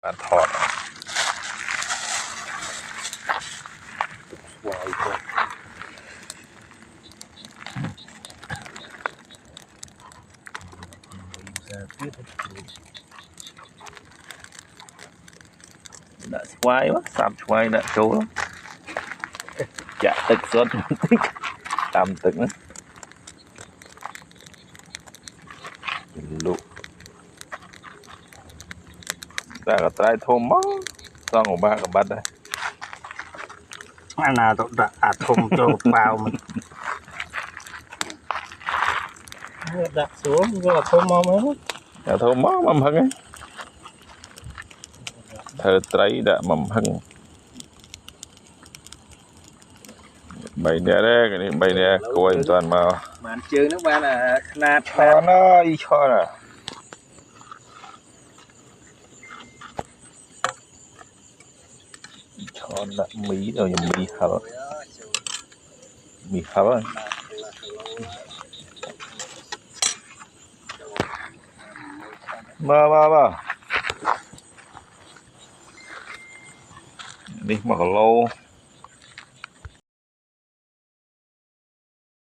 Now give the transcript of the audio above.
bạn thọt Hoài thôi. đã xoay quá sạp xoay đã trâu lắm chả tịch suốt tích tạm tịch nữa lụ ra cả trai thôm mó xong của ba cả bắt đây Anh nào tụi đã thùng cho bao mình đặt xuống rồi là thùng mong ấy cả thôm mó mầm hưng ấy thơ trai đã mầm hưng bảy đĩa đấy cái này bảy đĩa coi toàn mà bạn chơi nước ba là nát cho nó y cho nè cho nó mí rồi mì hở mà đi mà lâu